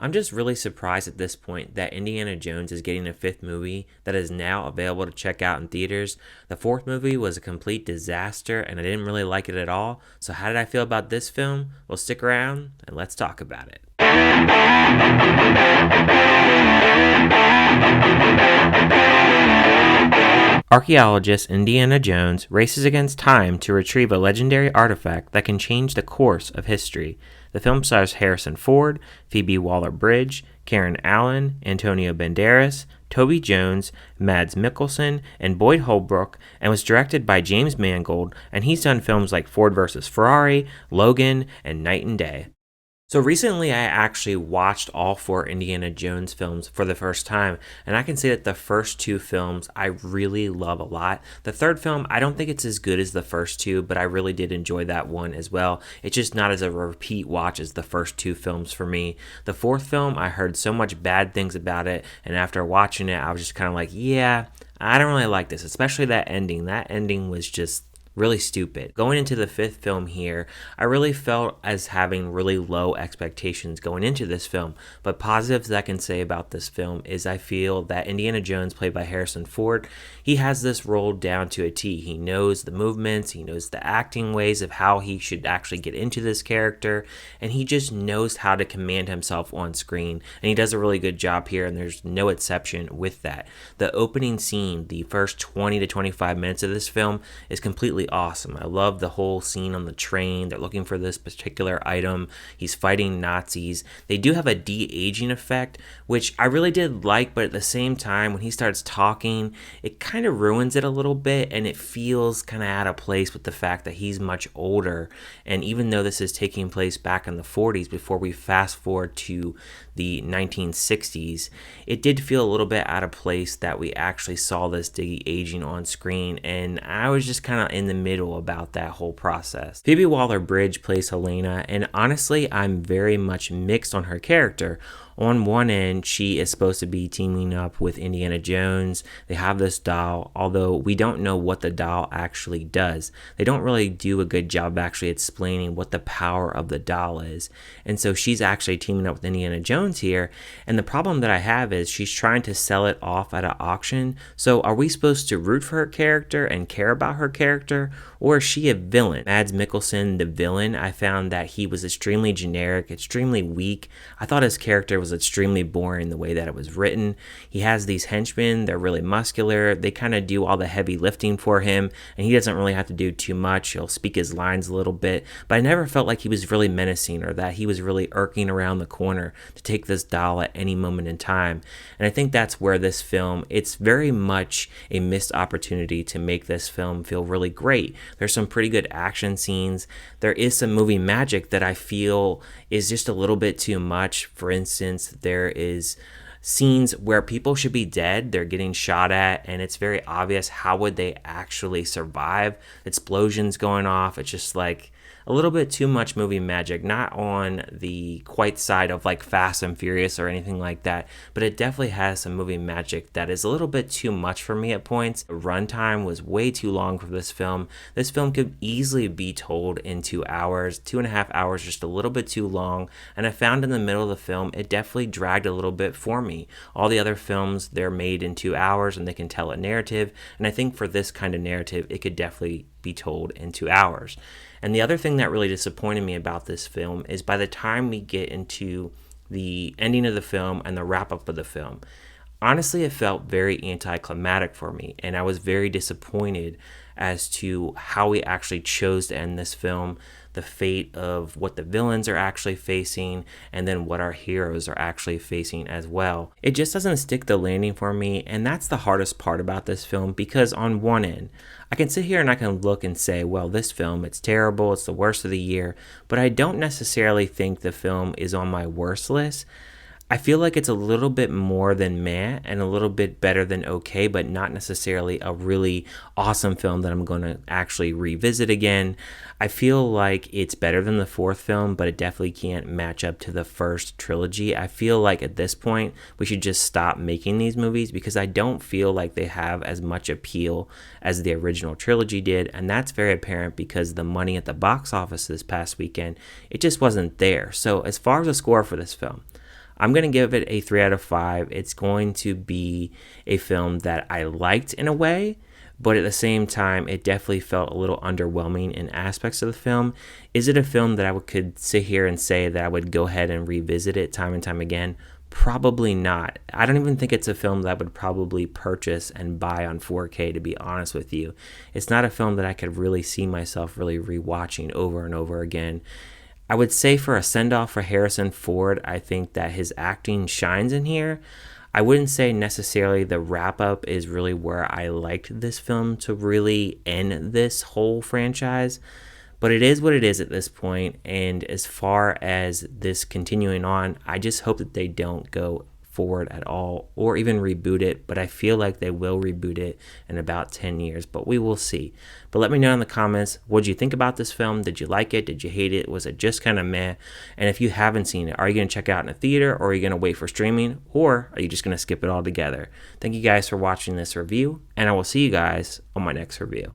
I'm just really surprised at this point that Indiana Jones is getting a fifth movie that is now available to check out in theaters. The fourth movie was a complete disaster and I didn't really like it at all. So how did I feel about this film? Well, stick around and let's talk about it. Archaeologist Indiana Jones races against time to retrieve a legendary artifact that can change the course of history. The film stars Harrison Ford, Phoebe Waller-Bridge, Karen Allen, Antonio Banderas, Toby Jones, Mads Mikkelsen, and Boyd Holbrook, and was directed by James Mangold, and he's done films like Ford vs. Ferrari, Logan, and Night and Day. So recently I actually watched all four Indiana Jones films for the first time, and I can say that the first two films I really love a lot. The third film, I don't think it's as good as the first two, but I really did enjoy that one as well. It's just not as a repeat watch as the first two films for me. The fourth film, I heard so much bad things about it, and after watching it, I was just kind of like, yeah, I don't really like this, especially that ending. That ending was just really stupid. Going into the fifth film here, I really felt as having really low expectations going into this film, but positives that I can say about this film is I feel that Indiana Jones, played by Harrison Ford, he has this role down to a T. He knows the movements, he knows the acting ways of how he should actually get into this character, and he just knows how to command himself on screen, and he does a really good job here, and there's no exception with that. The opening scene, the first 20 to 25 minutes of this film, is completely awesome. I love the whole scene on the train. They're looking for this particular item. He's fighting Nazis. They do have a de-aging effect, which I really did like, but at the same time, when he starts talking, it kind of ruins it a little bit, and it feels kind of out of place with the fact that he's much older. And even though this is taking place back in the 40s, before we fast forward to the 1960s, it did feel a little bit out of place that we actually saw this de-aging on screen, and I was just kind of in the middle about that whole process. Phoebe Waller-Bridge plays Helena, and honestly, I'm very much mixed on her character. On one end, she is supposed to be teaming up with Indiana Jones. They have this doll, although we don't know what the doll actually does. They don't really do a good job of actually explaining what the power of the doll is. And so she's actually teaming up with Indiana Jones here. And the problem that I have is she's trying to sell it off at an auction. So are we supposed to root for her character and care about her character? Or is she a villain? Mads Mikkelsen, the villain, I found that he was extremely generic, extremely weak. I thought his character was extremely boring the way that it was written. He has these henchmen, they're really muscular, they kind of do all the heavy lifting for him, and he doesn't really have to do too much. He'll speak his lines a little bit, but I never felt like he was really menacing or that he was really irking around the corner to take this doll at any moment in time. And I think that's where this film, it's very much a missed opportunity to make this film feel really great. There's some pretty good action scenes. There is some movie magic that I feel is just a little bit too much. For instance, there is scenes where people should be dead, they're getting shot at, and it's very obvious how would they actually survive. Explosions going off, it's just like a little bit too much movie magic, not on the quite side of like Fast and Furious or anything like that, but it definitely has some movie magic that is a little bit too much for me at points. The runtime was way too long for this film. This film could easily be told in 2 hours, 2.5 hours, just a little bit too long, and I found in the middle of the film, it definitely dragged a little bit for me. All the other films, they're made in 2 hours and they can tell a narrative, and I think for this kind of narrative, it could definitely be told in 2 hours. And the other thing that really disappointed me about this film is by the time we get into the ending of the film and the wrap up of the film, honestly, it felt very anticlimactic for me, and I was very disappointed as to how we actually chose to end this film, the fate of what the villains are actually facing, and then what our heroes are actually facing as well. It just doesn't stick the landing for me, and that's the hardest part about this film, because on one end, I can sit here and I can look and say, well, this film, it's terrible, it's the worst of the year, but I don't necessarily think the film is on my worst list. I feel like it's a little bit more than meh and a little bit better than okay, but not necessarily a really awesome film that I'm going to actually revisit again. I feel like it's better than the fourth film, but it definitely can't match up to the first trilogy. I feel like at this point, we should just stop making these movies because I don't feel like they have as much appeal as the original trilogy did, and that's very apparent because the money at the box office this past weekend, it just wasn't there. So as far as the score for this film, I'm going to give it a 3 out of 5. It's going to be a film that I liked in a way, but at the same time, it definitely felt a little underwhelming in aspects of the film. Is it a film that I could sit here and say that I would go ahead and revisit it time and time again? Probably not. I don't even think it's a film that I would probably purchase and buy on 4K, to be honest with you. It's not a film that I could really see myself really rewatching over and over again. I would say for a send-off for Harrison Ford, I think that his acting shines in here. I wouldn't say necessarily the wrap-up is really where I liked this film to really end this whole franchise. But it is what it is at this point, and as far as this continuing on, I just hope that they don't go forward at all or even reboot it, but I feel like they will reboot it in about 10 years, but we will see. But let me know in the comments, what did you think about this film? Did you like it? Did you hate it? Was it just kind of meh? And if you haven't seen it, are you going to check it out in a theater, or are you going to wait for streaming, or are you just going to skip it all together? Thank you guys for watching this review, and I will see you guys on my next review.